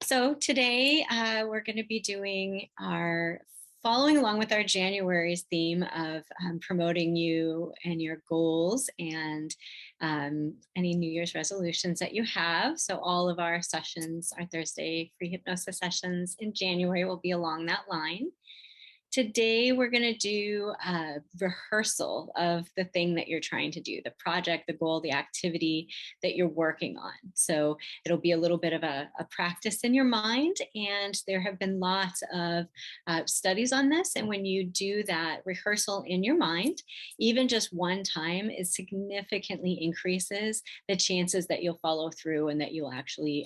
So today we're going to be doing following along with our January's theme of promoting you and your goals and any New Year's resolutions that you have. So all of our sessions, our Thursday free hypnosis sessions in January will be along that line. Today, we're going to do a rehearsal of the thing that you're trying to do, the project, the goal, the activity that you're working on. So it'll be a little bit of a practice in your mind. And there have been lots of studies on this. And when you do that rehearsal in your mind, even just one time, it significantly increases the chances that you'll follow through and that you'll actually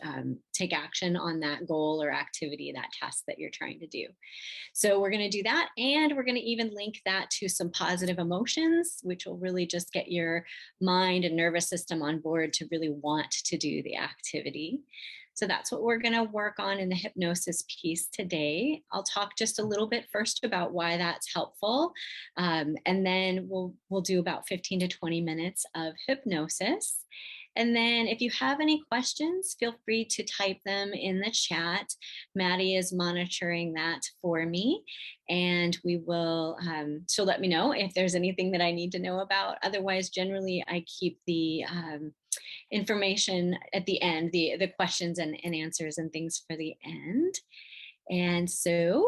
take action on that goal or activity, that task that you're trying to do. So we're going to do that. And we're going to even link that to some positive emotions, which will really just get your mind and nervous system on board to really want to do the activity. So that's what we're going to work on in the hypnosis piece today. I'll talk just a little bit first about why that's helpful. And then we'll do about 15 to 20 minutes of hypnosis. And then if you have any questions, feel free to type them in the chat. Maddie is monitoring that for me. And we will, she'll let me know if there's anything that I need to know about. Otherwise, generally, I keep the information at the end, the questions and answers and things for the end. And so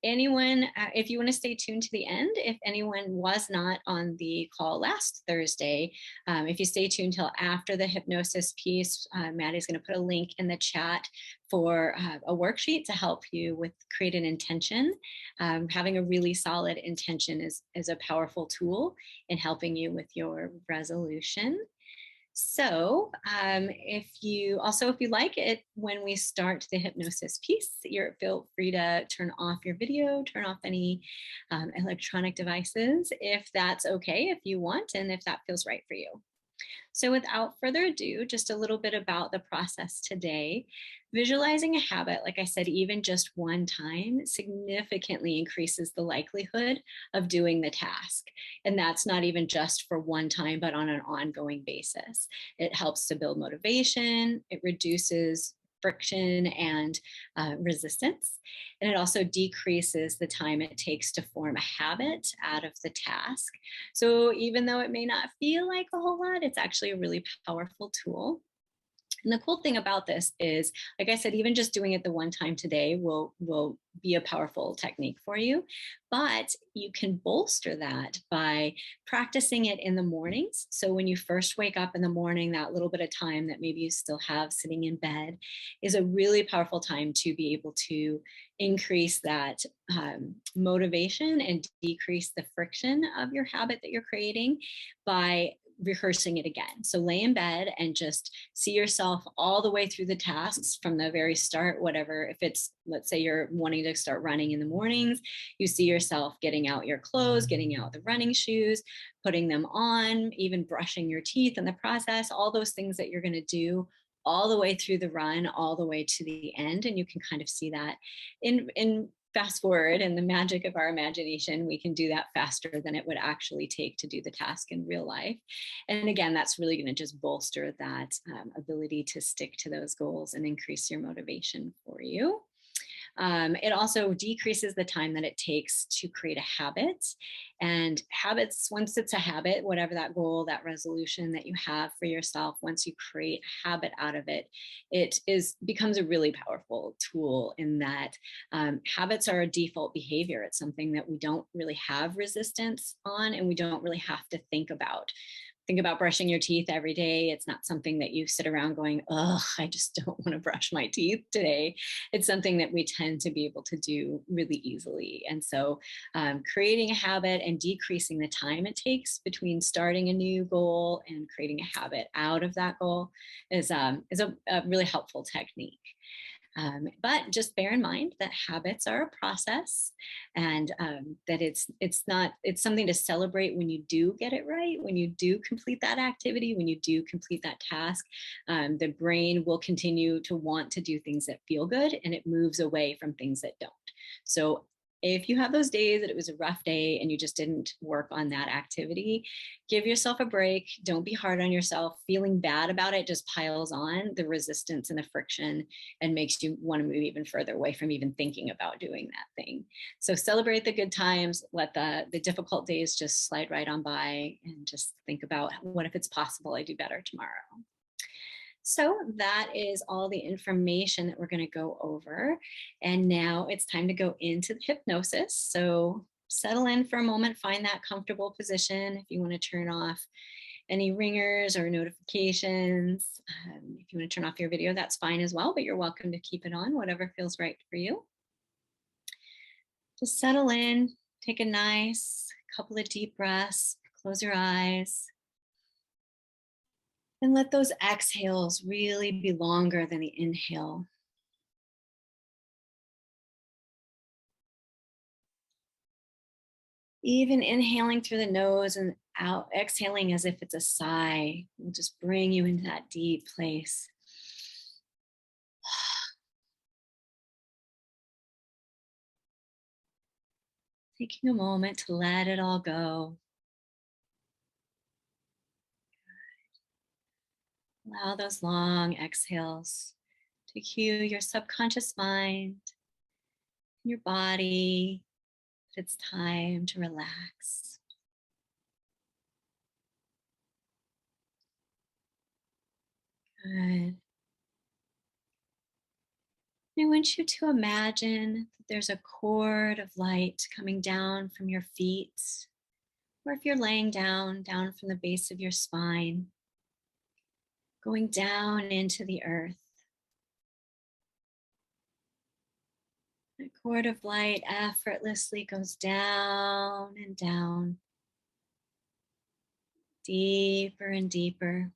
anyone, if you want to stay tuned to the end, if anyone was not on the call last Thursday, if you stay tuned till after the hypnosis piece, Maddie's going to put a link in the chat for a worksheet to help you with create an intention. Having a really solid intention is a powerful tool in helping you with your resolution. So if you like it, when we start the hypnosis piece, feel free to turn off your video, turn off any electronic devices, if that's okay, if you want, and if that feels right for you. So without further ado, just a little bit about the process today. Visualizing a habit, like I said, even just one time, significantly increases the likelihood of doing the task. And that's not even just for one time, but on an ongoing basis. It helps to build motivation. It reduces friction and resistance. And it also decreases the time it takes to form a habit out of the task. So even though it may not feel like a whole lot, it's actually a really powerful tool. And the cool thing about this is, like I said, even just doing it the one time today will be a powerful technique for you. But you can bolster that by practicing it in the mornings. So when you first wake up in the morning, that little bit of time that maybe you still have sitting in bed is a really powerful time to be able to increase that motivation and decrease the friction of your habit that you're creating by rehearsing it again. So lay in bed and just see yourself all the way through the tasks from the very start, whatever. If it's, let's say you're wanting to start running in the mornings, you see yourself getting out your clothes, getting out the running shoes, putting them on, even brushing your teeth in the process, all those things that you're going to do all the way through the run, all the way to the end. And you can kind of see that in fast forward and the magic of our imagination, we can do that faster than it would actually take to do the task in real life. And again, that's really going to just bolster that ability to stick to those goals and increase your motivation for you. It also decreases the time that it takes to create a habit. And habits, once it's a habit, whatever that goal, that resolution that you have for yourself, once you create a habit out of it, it becomes a really powerful tool in that habits are a default behavior. It's something that we don't really have resistance on, and we don't really have to think about. Think about brushing your teeth every day. It's not something that you sit around going, oh, I just don't want to brush my teeth today. It's something that we tend to be able to do really easily. And so creating a habit and decreasing the time it takes between starting a new goal and creating a habit out of that goal is a really helpful technique. But just bear in mind that habits are a process, and that it's something to celebrate when you do get it right, when you do complete that activity, when you do complete that task. The brain will continue to want to do things that feel good, and it moves away from things that don't. So if you have those days that it was a rough day and you just didn't work on that activity, give yourself a break. Don't be hard on yourself. Feeling bad about it just piles on the resistance and the friction and makes you want to move even further away from even thinking about doing that thing. So celebrate the good times, let the difficult days just slide right on by, and just think about, what if it's possible I do better tomorrow? So that is all the information that we're going to go over. And now it's time to go into the hypnosis. So settle in for a moment, find that comfortable position. If you want to turn off any ringers or notifications, if you want to turn off your video, that's fine as well, but you're welcome to keep it on, whatever feels right for you. Just settle in, take a nice couple of deep breaths, close your eyes. And let those exhales really be longer than the inhale. Even inhaling through the nose and out, exhaling as if it's a sigh, will just bring you into that deep place. Taking a moment to let it all go. Allow those long exhales to cue your subconscious mind, your body, that it's time to relax. Good. I want you to imagine that there's a cord of light coming down from your feet, or if you're laying down from the base of your spine, going down into the earth. That cord of light effortlessly goes down and down, deeper and deeper,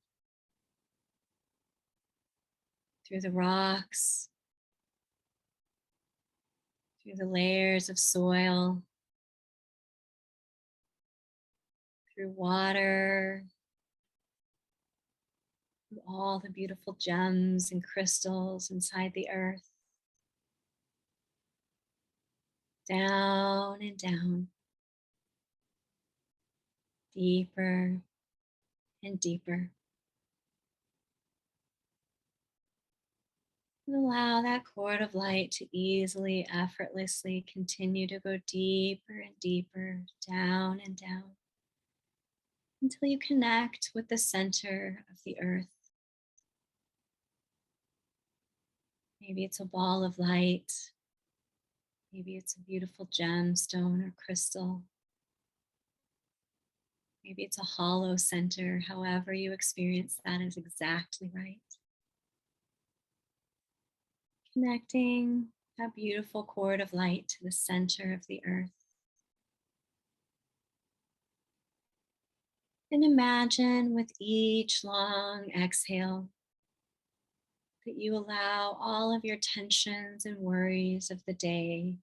through the rocks, through the layers of soil, through water, through all the beautiful gems and crystals inside the earth. Down and down, deeper and deeper. And allow that cord of light to easily, effortlessly continue to go deeper and deeper, down and down, until you connect with the center of the earth. Maybe it's a ball of light. Maybe it's a beautiful gemstone or crystal. Maybe it's a hollow center. However you experience that is exactly right. Connecting that beautiful cord of light to the center of the earth. And imagine with each long exhale that you allow all of your tensions and worries of the day,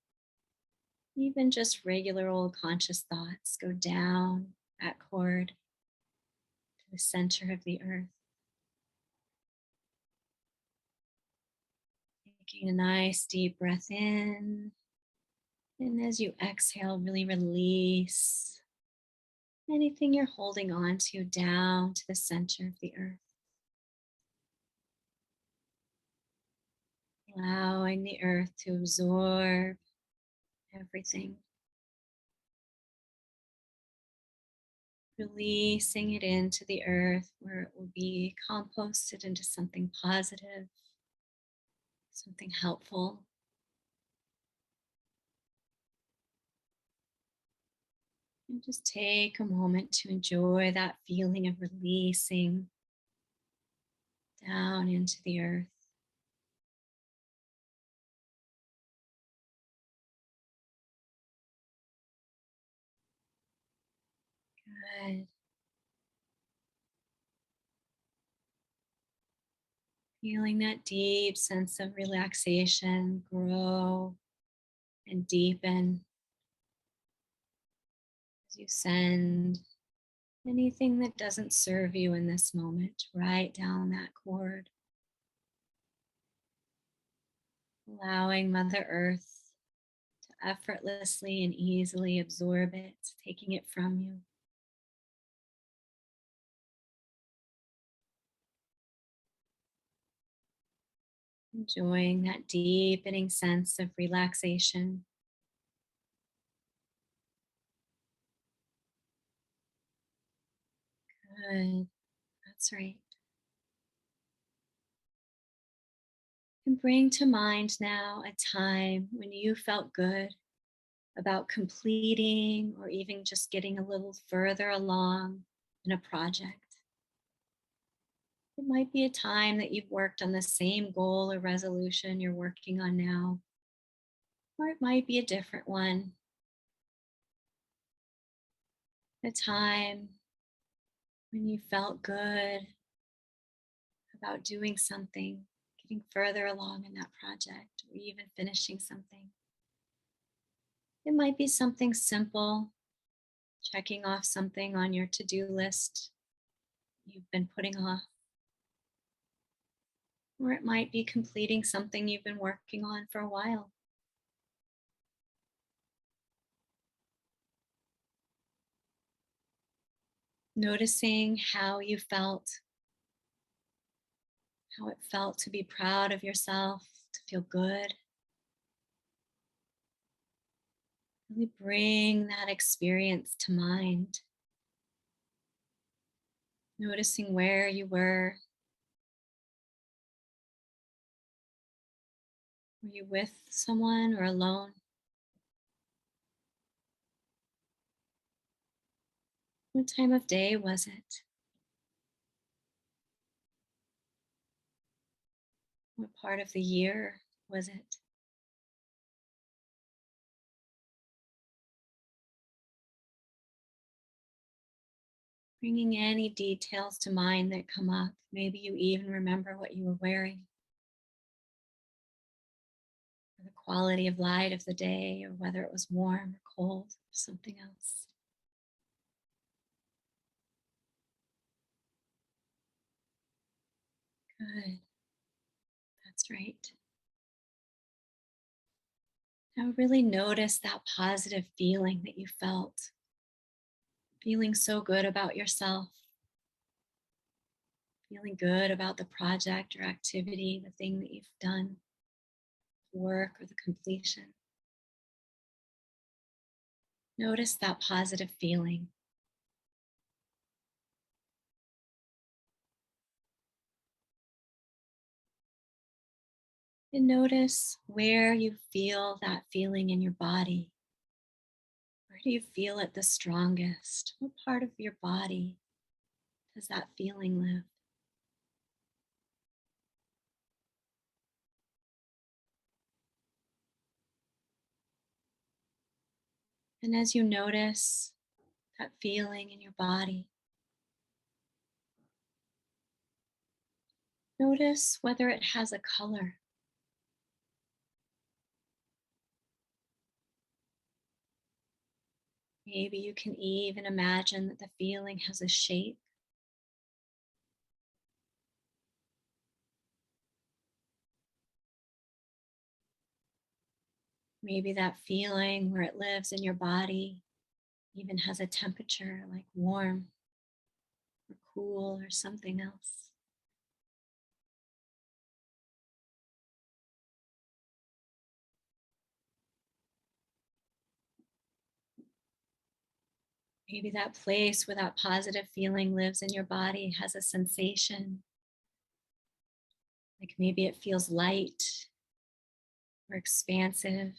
even just regular old conscious thoughts, go down that cord to the center of the earth. Taking a nice deep breath in, and as you exhale, really release anything you're holding on to down to the center of the earth. Allowing the earth to absorb everything. Releasing it into the earth where it will be composted into something positive, something helpful. And just take a moment to enjoy that feeling of releasing down into the earth. Good. Feeling that deep sense of relaxation grow and deepen as you send anything that doesn't serve you in this moment right down that cord. Allowing Mother Earth to effortlessly and easily absorb it, taking it from you. Enjoying that deepening sense of relaxation. Good. That's right. And bring to mind now a time when you felt good about completing or even just getting a little further along in a project. It might be a time that you've worked on the same goal or resolution you're working on now, or it might be a different one. A time when you felt good about doing something, getting further along in that project, or even finishing something. It might be something simple, checking off something on your to do list you've been putting off. Or it might be completing something you've been working on for a while. Noticing how it felt to be proud of yourself, to feel good. Really bring that experience to mind. Noticing where you were. Were you with someone or alone? What time of day was it? What part of the year was it? Bringing any details to mind that come up. Maybe you even remember what you were wearing, or the quality of light of the day, or whether it was warm or cold, or something else. Good. That's right. Now, really notice that positive feeling that you felt, feeling so good about yourself, feeling good about the project or activity, the thing that you've done, work or the completion. Notice that positive feeling. And notice where you feel that feeling in your body. Where do you feel it the strongest? What part of your body does that feeling live? And as you notice that feeling in your body, notice whether it has a color. Maybe you can even imagine that the feeling has a shape. Maybe that feeling where it lives in your body even has a temperature like warm or cool or something else. Maybe that place where that positive feeling lives in your body has a sensation, like maybe it feels light or expansive.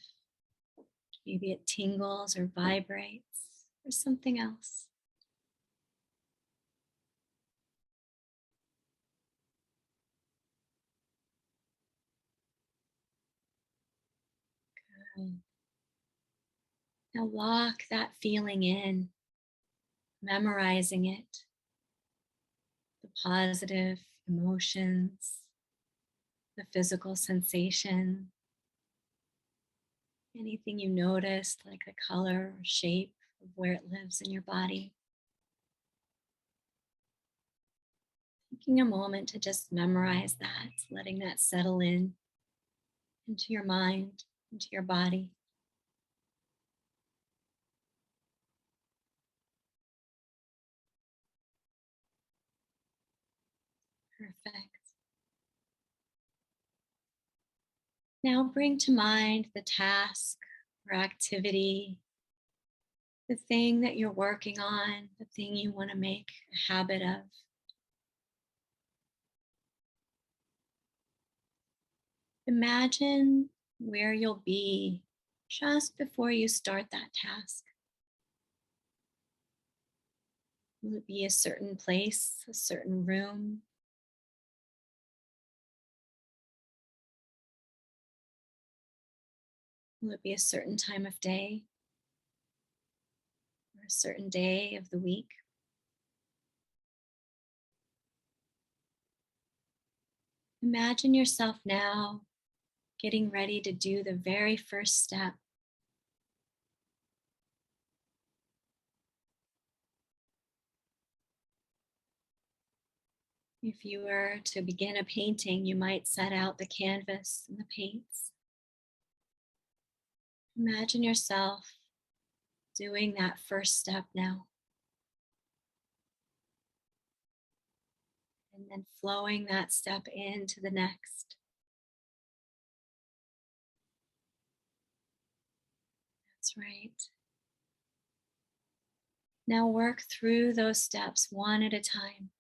Maybe it tingles or vibrates or something else. Good. Now lock that feeling in, memorizing it, the positive emotions, the physical sensation, anything you noticed, like the color or shape of where it lives in your body. Taking a moment to just memorize that, letting that settle in into your mind, into your body. Now bring to mind the task or activity, the thing that you're working on, the thing you want to make a habit of. Imagine where you'll be just before you start that task. Will it be a certain place, a certain room? Will it be a certain time of day or a certain day of the week? Imagine yourself now getting ready to do the very first step. If you were to begin a painting, you might set out the canvas and the paints. Imagine yourself doing that first step now, and then flowing that step into the next. That's right. Now work through those steps one at a time,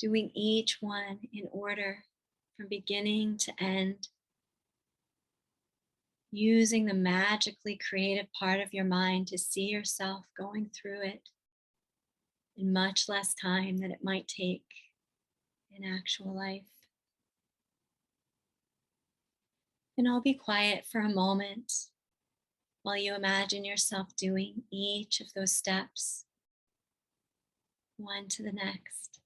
doing each one in order from beginning to end, using the magically creative part of your mind to see yourself going through it in much less time than it might take in actual life. And I'll be quiet for a moment while you imagine yourself doing each of those steps, one to the next.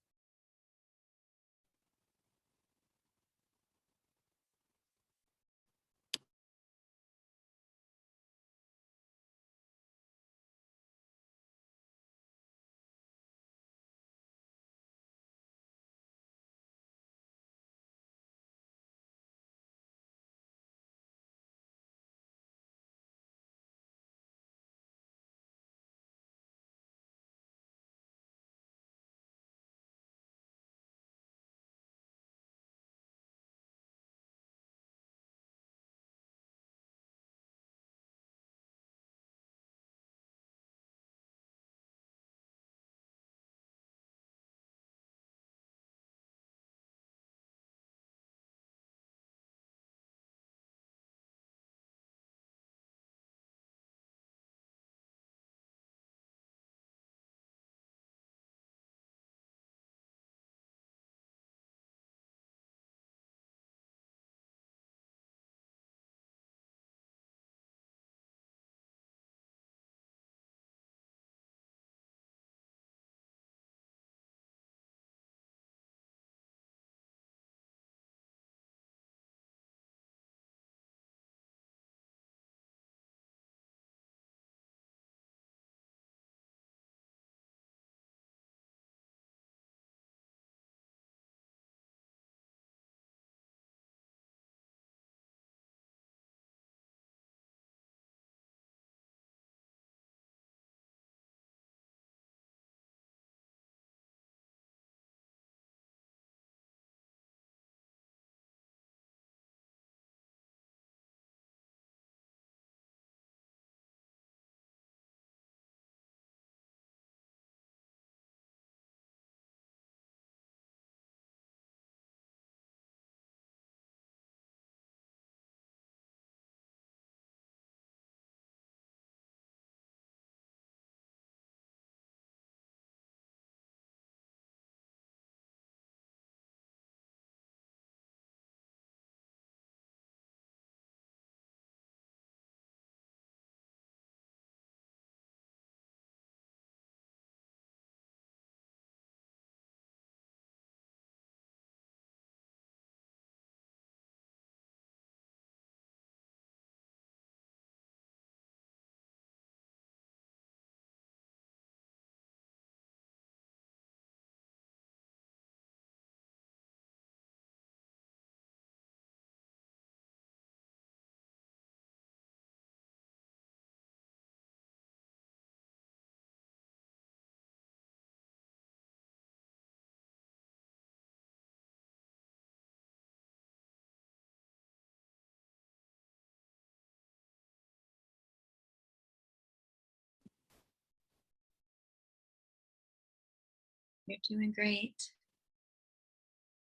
You're doing great.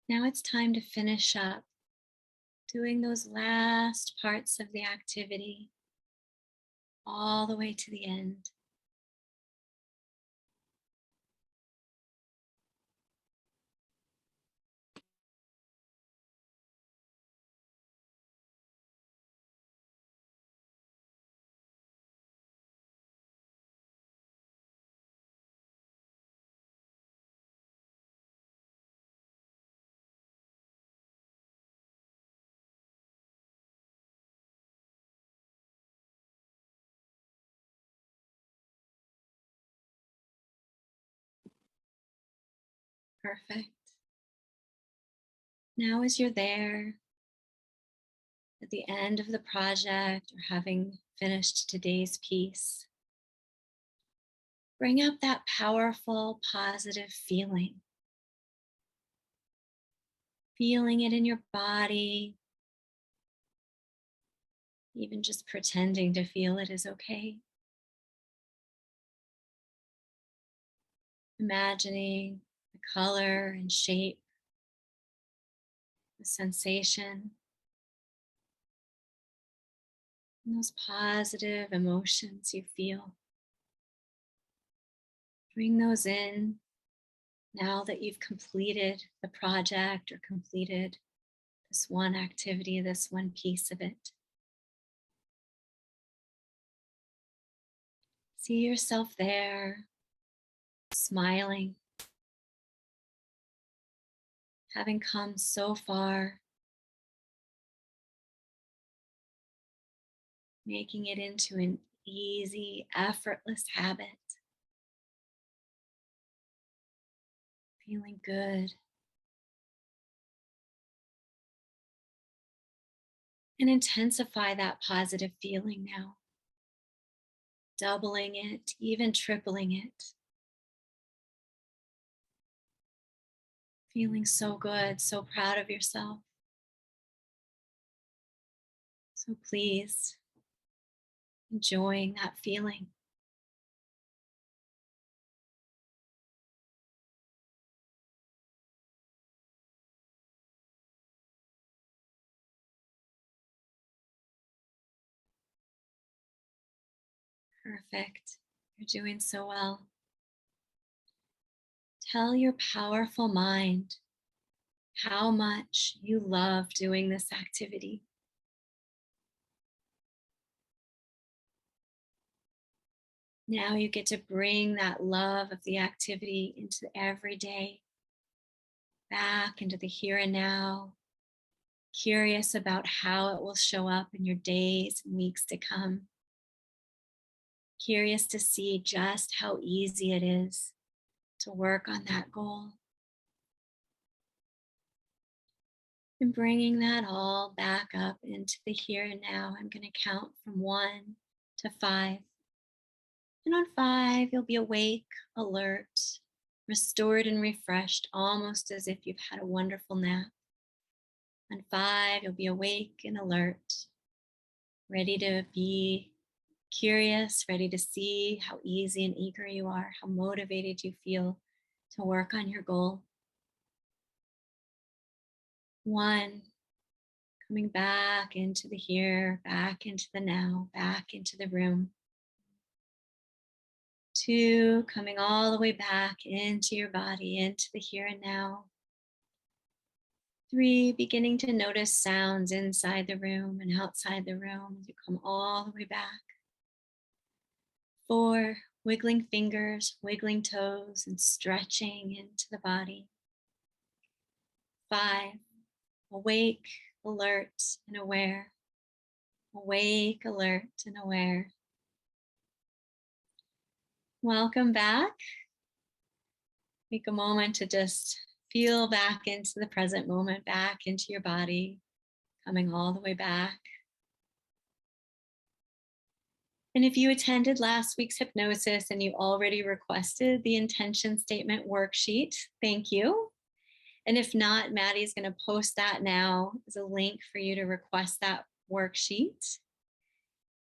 Now it's time to finish up doing those last parts of the activity all the way to the end. Perfect. Now, as you're there at the end of the project or having finished today's piece, bring up that powerful, positive feeling. Feeling it in your body, even just pretending to feel it is okay. Imagining the color and shape, the sensation, and those positive emotions you feel. Bring those in now that you've completed the project or completed this one activity, this one piece of it. See yourself there, smiling, having come so far, making it into an easy, effortless habit. Feeling good. And intensify that positive feeling now, doubling it, even tripling it. Feeling so good, so proud of yourself, so pleased, enjoying that feeling. Perfect. You're doing so well. Tell your powerful mind how much you love doing this activity. Now you get to bring that love of the activity into every day, back into the here and now, curious about how it will show up in your days and weeks to come. Curious to see just how easy it is to work on that goal. And bringing that all back up into the here and now. I'm going to count from 1 to 5. And on 5, you'll be awake, alert, restored and refreshed, almost as if you've had a wonderful nap. On 5, you'll be awake and alert, ready to be curious, ready to see how easy and eager you are, how motivated you feel to work on your goal. 1, coming back into the here, back into the now, back into the room. 2, coming all the way back into your body, into the here and now. 3, beginning to notice sounds inside the room and outside the room as you come all the way back. 4, wiggling fingers, wiggling toes, and stretching into the body. 5, awake, alert, and aware. Awake, alert, and aware. Welcome back. Take a moment to just feel back into the present moment, back into your body, coming all the way back. And if you attended last week's hypnosis and you already requested the intention statement worksheet, thank you. And if not, Maddie's going to post that now as a link for you to request that worksheet.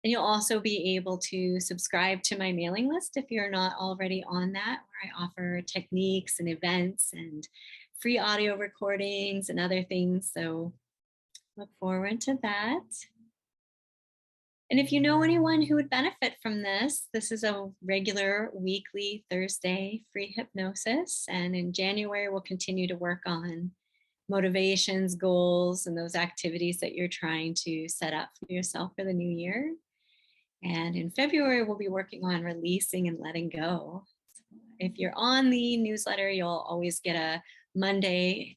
And you'll also be able to subscribe to my mailing list if you're not already on that, where I offer techniques and events and free audio recordings and other things. So look forward to that. And if you know anyone who would benefit from this, this is a regular weekly Thursday free hypnosis. And in January, we'll continue to work on motivations, goals, and those activities that you're trying to set up for yourself for the new year. And in February, we'll be working on releasing and letting go. If you're on the newsletter, you'll always get a Monday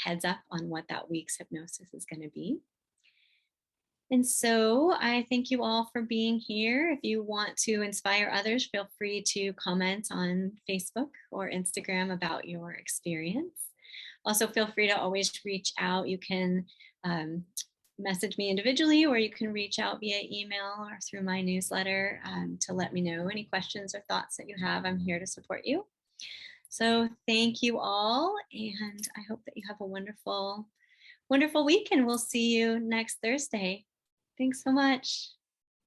heads up on what that week's hypnosis is going to be. And so I thank you all for being here. If you want to inspire others, feel free to comment on Facebook or Instagram about your experience. Also, feel free to always reach out. You can message me individually, or you can reach out via email or through my newsletter to let me know any questions or thoughts that you have. I'm here to support you. So thank you all, and I hope that you have a wonderful week, and we'll see you next Thursday. Thanks so much.